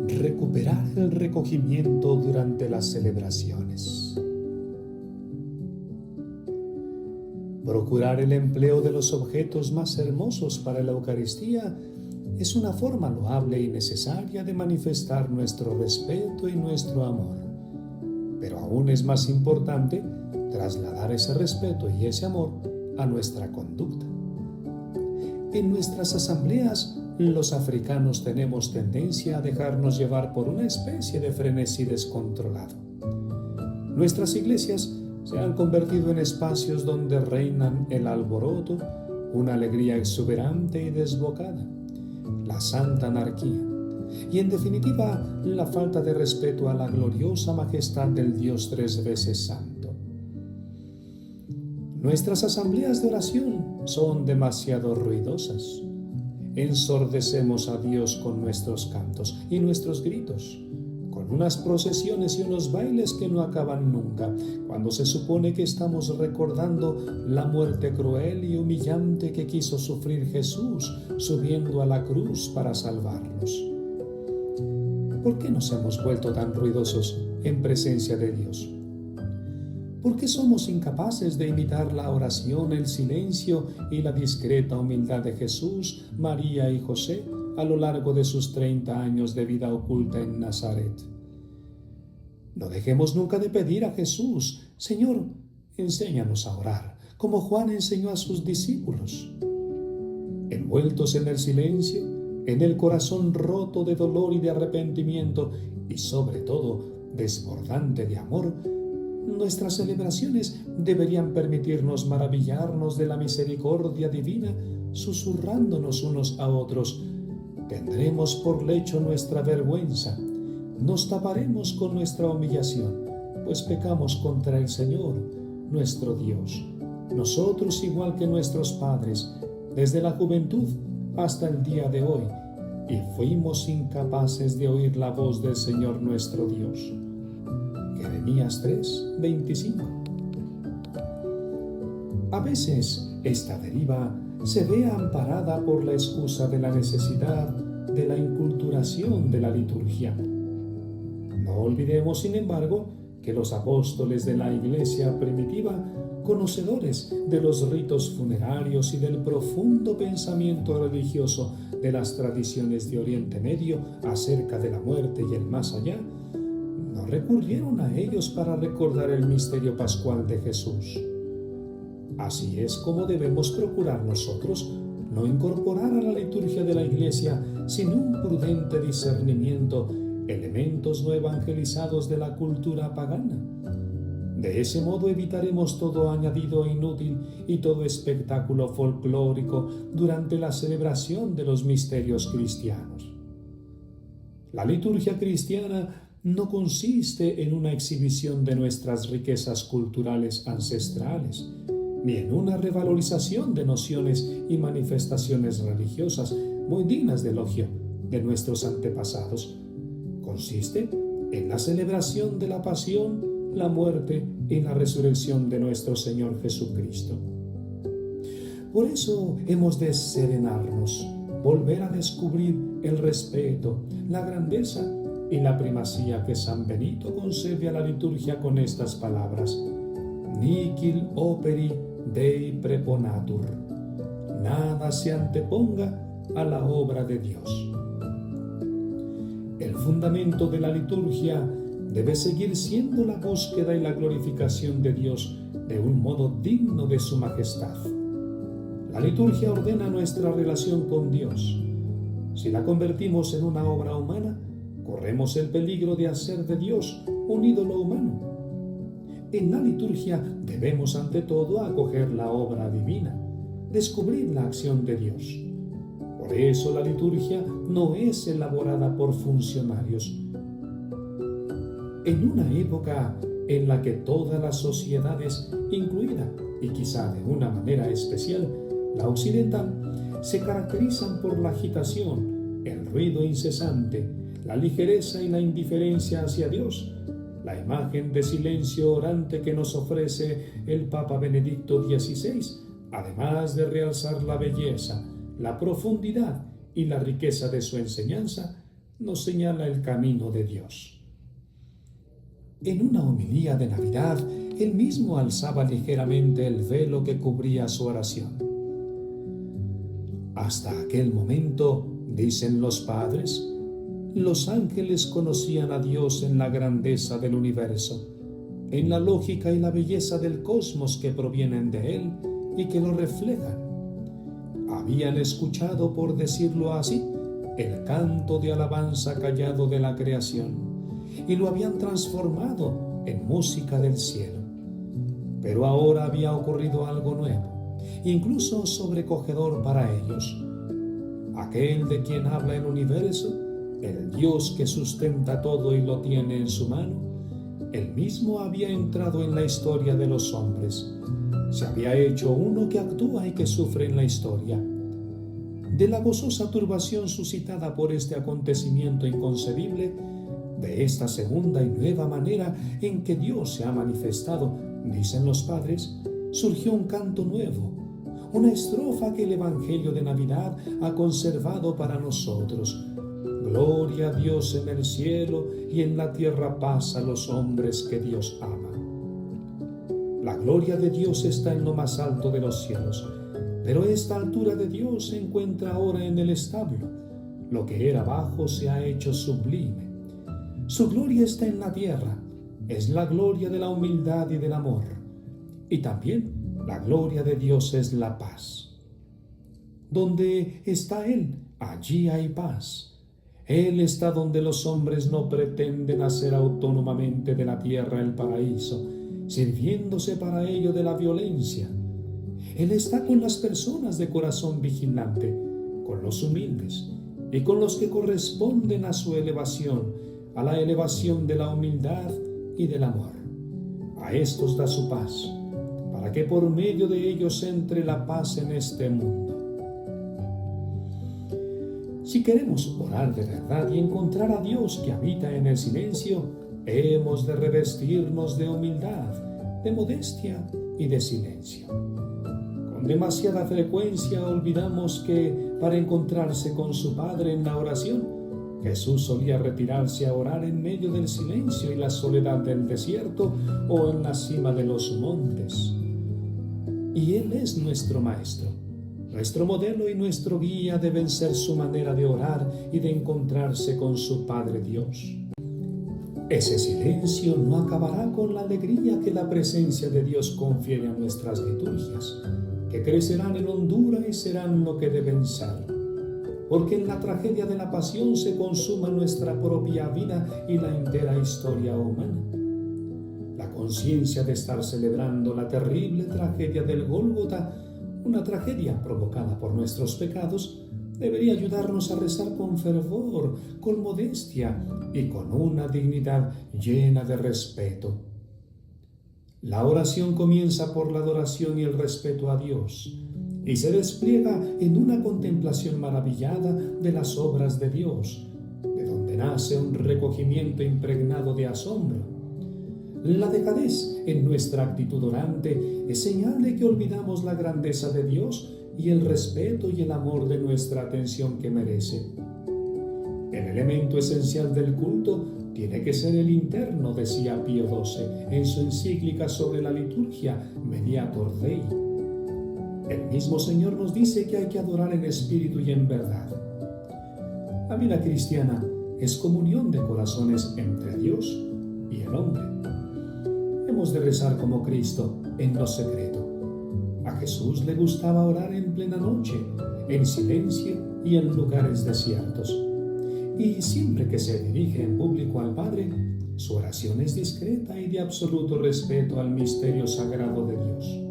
Recuperar el recogimiento durante las celebraciones. Procurar el empleo de los objetos más hermosos para la Eucaristía es una forma loable y necesaria de manifestar nuestro respeto y nuestro amor. Pero aún es más importante trasladar ese respeto y ese amor a nuestra conducta. En nuestras asambleas, los africanos tenemos tendencia a dejarnos llevar por una especie de frenesí descontrolado. Nuestras iglesias se han convertido en espacios donde reinan el alboroto, una alegría exuberante y desbocada, la santa anarquía y, en definitiva, la falta de respeto a la gloriosa majestad del Dios tres veces santo. Nuestras asambleas de oración son demasiado ruidosas. Ensordecemos a Dios con nuestros cantos y nuestros gritos, con unas procesiones y unos bailes que no acaban nunca, cuando se supone que estamos recordando la muerte cruel y humillante que quiso sufrir Jesús subiendo a la cruz para salvarnos. ¿Por qué nos hemos vuelto tan ruidosos en presencia de Dios? ¿Por qué somos incapaces de imitar la oración, el silencio y la discreta humildad de Jesús, María y José a lo largo de sus 30 años de vida oculta en Nazaret? No dejemos nunca de pedir a Jesús: Señor, enséñanos a orar, como Juan enseñó a sus discípulos. Envueltos en el silencio, en el corazón roto de dolor y de arrepentimiento, y sobre todo desbordante de amor, nuestras celebraciones deberían permitirnos maravillarnos de la misericordia divina, susurrándonos unos a otros: tendremos por lecho nuestra vergüenza, nos taparemos con nuestra humillación, pues pecamos contra el Señor, nuestro Dios. Nosotros, igual que nuestros padres, desde la juventud hasta el día de hoy, y fuimos incapaces de oír la voz del Señor nuestro Dios. Jeremías 3:25. A veces esta deriva se ve amparada por la excusa de la necesidad de la inculturación de la liturgia. No olvidemos, sin embargo, que los apóstoles de la Iglesia primitiva, conocedores de los ritos funerarios y del profundo pensamiento religioso de las tradiciones de Oriente Medio acerca de la muerte y el más allá, no recurrieron a ellos para recordar el misterio pascual de Jesús. Así es como debemos procurar nosotros no incorporar a la liturgia de la Iglesia, sin un prudente discernimiento, elementos no evangelizados de la cultura pagana. De ese modo evitaremos todo añadido inútil y todo espectáculo folclórico durante la celebración de los misterios cristianos. La liturgia cristiana no consiste en una exhibición de nuestras riquezas culturales ancestrales, ni en una revalorización de nociones y manifestaciones religiosas muy dignas de elogio de nuestros antepasados. Consiste en la celebración de la pasión, la muerte y la resurrección de nuestro Señor Jesucristo. Por eso hemos de serenarnos, volver a descubrir el respeto, la grandeza y la primacía que San Benito concede a la liturgia con estas palabras: Nihil operi Dei preponatur. Nada se anteponga a la obra de Dios. El fundamento de la liturgia debe seguir siendo la búsqueda y la glorificación de Dios de un modo digno de su majestad. La liturgia ordena nuestra relación con Dios. Si la convertimos en una obra humana, corremos el peligro de hacer de Dios un ídolo humano. En la liturgia debemos ante todo acoger la obra divina, descubrir la acción de Dios. Por eso la liturgia no es elaborada por funcionarios. En una época en la que todas las sociedades, incluida y quizá de una manera especial la occidental, se caracterizan por la agitación, el ruido incesante, la ligereza y la indiferencia hacia Dios, la imagen de silencio orante que nos ofrece el Papa Benedicto XVI, además de realzar la belleza, la profundidad y la riqueza de su enseñanza, nos señala el camino de Dios. En una homilía de Navidad, él mismo alzaba ligeramente el velo que cubría su oración. Hasta aquel momento, dicen los padres, los ángeles conocían a Dios en la grandeza del universo, en la lógica y la belleza del cosmos que provienen de él y que lo reflejan. Habían escuchado, por decirlo así, el canto de alabanza callado de la creación y lo habían transformado en música del cielo. Pero ahora había ocurrido algo nuevo, incluso sobrecogedor para ellos. Aquel de quien habla el universo, el Dios que sustenta todo y lo tiene en su mano, él mismo había entrado en la historia de los hombres. Se había hecho uno que actúa y que sufre en la historia. De la gozosa turbación suscitada por este acontecimiento inconcebible, de esta segunda y nueva manera en que Dios se ha manifestado, dicen los padres, surgió un canto nuevo, una estrofa que el Evangelio de Navidad ha conservado para nosotros. Gloria a Dios en el cielo y en la tierra paz a los hombres que Dios ama. La gloria de Dios está en lo más alto de los cielos, pero esta altura de Dios se encuentra ahora en el establo. Lo que era bajo se ha hecho sublime. Su gloria está en la tierra, es la gloria de la humildad y del amor. Y también la gloria de Dios es la paz. Donde está Él, allí hay paz. Él está donde los hombres no pretenden hacer autónomamente de la tierra el paraíso, sirviéndose para ello de la violencia. Él está con las personas de corazón vigilante, con los humildes y con los que corresponden a su elevación, a la elevación de la humildad y del amor. A estos da su paz, para que por medio de ellos entre la paz en este mundo. Si queremos orar de verdad y encontrar a Dios que habita en el silencio, hemos de revestirnos de humildad, de modestia y de silencio. Con demasiada frecuencia olvidamos que para encontrarse con su Padre en la oración, Jesús solía retirarse a orar en medio del silencio y la soledad del desierto o en la cima de los montes. Y Él es nuestro Maestro. Nuestro modelo y nuestro guía deben ser su manera de orar y de encontrarse con su Padre Dios. Ese silencio no acabará con la alegría que la presencia de Dios confiere a nuestras liturgias, que crecerán en hondura y serán lo que deben ser. Porque en la tragedia de la pasión se consuma nuestra propia vida y la entera historia humana. La conciencia de estar celebrando la terrible tragedia del Gólgota, una tragedia provocada por nuestros pecados, debería ayudarnos a rezar con fervor, con modestia y con una dignidad llena de respeto. La oración comienza por la adoración y el respeto a Dios, y se despliega en una contemplación maravillada de las obras de Dios, de donde nace un recogimiento impregnado de asombro. La dejadez en nuestra actitud orante es señal de que olvidamos la grandeza de Dios y el respeto y el amor de nuestra atención que merece. El elemento esencial del culto tiene que ser el interno, decía Pío XII en su encíclica sobre la liturgia Mediator Dei. El mismo Señor nos dice que hay que adorar en espíritu y en verdad. La vida cristiana es comunión de corazones entre Dios y el hombre. Hemos de rezar como Cristo en lo secreto. A Jesús le gustaba orar en plena noche, en silencio y en lugares desiertos. Y siempre que se dirige en público al Padre, su oración es discreta y de absoluto respeto al misterio sagrado de Dios.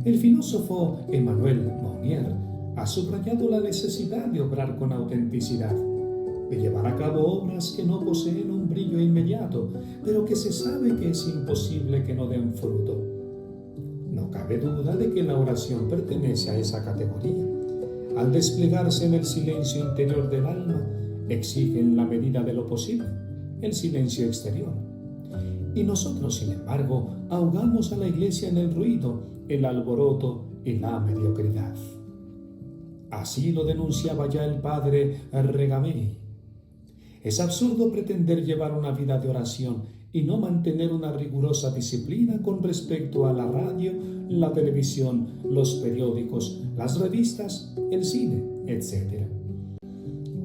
El filósofo Emmanuel Mounier ha subrayado la necesidad de obrar con autenticidad, de llevar a cabo obras que no poseen un brillo inmediato, pero que se sabe que es imposible que no den fruto. No cabe duda de que la oración pertenece a esa categoría. Al desplegarse en el silencio interior del alma, exige en la medida de lo posible el silencio exterior. Y nosotros, sin embargo, ahogamos a la Iglesia en el ruido, el alboroto y la mediocridad. Así lo denunciaba ya el padre Regamey. Es absurdo pretender llevar una vida de oración y no mantener una rigurosa disciplina con respecto a la radio, la televisión, los periódicos, las revistas, el cine, etc.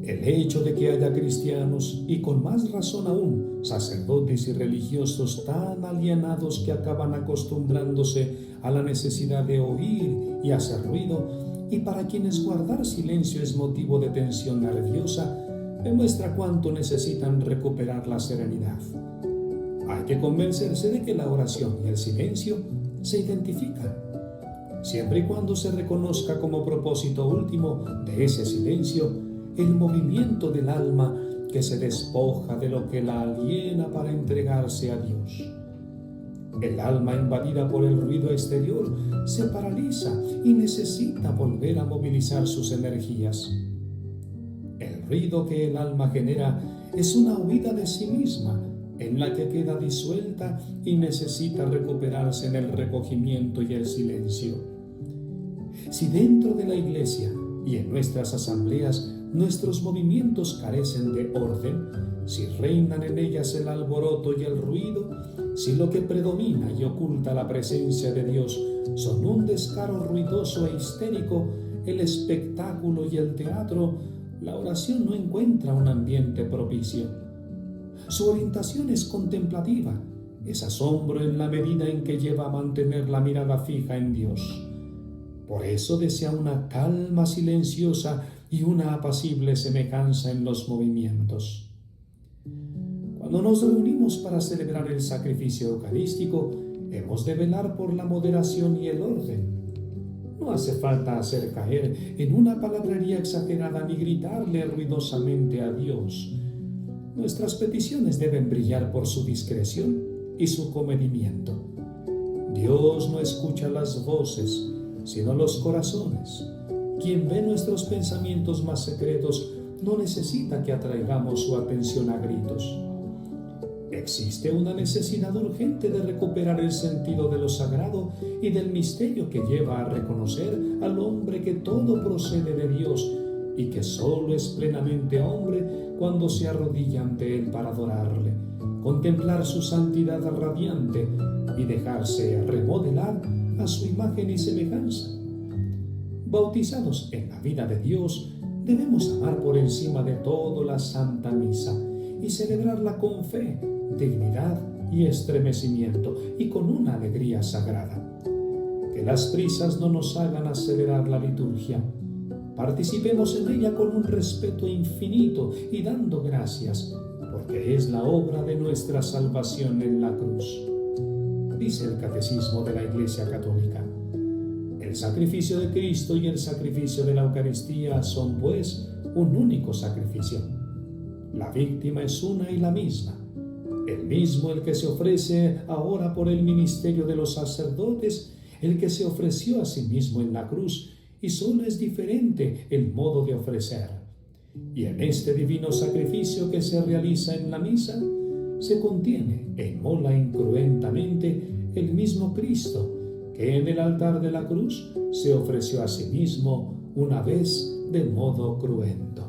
El hecho de que haya cristianos, y con más razón aún, sacerdotes y religiosos tan alienados que acaban acostumbrándose a la necesidad de oír y hacer ruido, y para quienes guardar silencio es motivo de tensión nerviosa, demuestra cuánto necesitan recuperar la serenidad. Hay que convencerse de que la oración y el silencio se identifican. Siempre y cuando se reconozca como propósito último de ese silencio el movimiento del alma que se despoja de lo que la aliena para entregarse a Dios. El alma invadida por el ruido exterior se paraliza y necesita volver a movilizar sus energías. El ruido que el alma genera es una huida de sí misma, en la que queda disuelta y necesita recuperarse en el recogimiento y el silencio. Si dentro de la iglesia y en nuestras asambleas nuestros movimientos carecen de orden, si reinan en ellas el alboroto y el ruido, si lo que predomina y oculta la presencia de Dios son un descaro ruidoso e histérico, el espectáculo y el teatro, la oración no encuentra un ambiente propicio. Su orientación es contemplativa, es asombro en la medida en que lleva a mantener la mirada fija en Dios. Por eso desea una calma silenciosa y una apacible semejanza en los movimientos. Cuando nos reunimos para celebrar el sacrificio eucarístico, hemos de velar por la moderación y el orden. No hace falta hacer caer en una palabrería exagerada ni gritarle ruidosamente a Dios. Nuestras peticiones deben brillar por su discreción y su comedimiento. Dios no escucha las voces, sino los corazones. Quien ve nuestros pensamientos más secretos no necesita que atraigamos su atención a gritos. Existe una necesidad urgente de recuperar el sentido de lo sagrado y del misterio que lleva a reconocer al hombre que todo procede de Dios y que solo es plenamente hombre cuando se arrodilla ante Él para adorarle, contemplar su santidad radiante y dejarse remodelar a su imagen y semejanza. Bautizados en la vida de Dios, debemos amar por encima de todo la Santa Misa y celebrarla con fe, dignidad y estremecimiento y con una alegría sagrada. Que las prisas no nos hagan acelerar la liturgia. Participemos en ella con un respeto infinito y dando gracias, porque es la obra de nuestra salvación en la cruz. Dice el Catecismo de la Iglesia Católica: el sacrificio de Cristo y el sacrificio de la Eucaristía son, pues, un único sacrificio. La víctima es una y la misma. El mismo el que se ofrece ahora por el ministerio de los sacerdotes, el que se ofreció a sí mismo en la cruz, y solo es diferente el modo de ofrecer. Y en este divino sacrificio que se realiza en la misa, se contiene e inmola incruentamente el mismo Cristo, que en el altar de la cruz se ofreció a sí mismo una vez de modo cruento.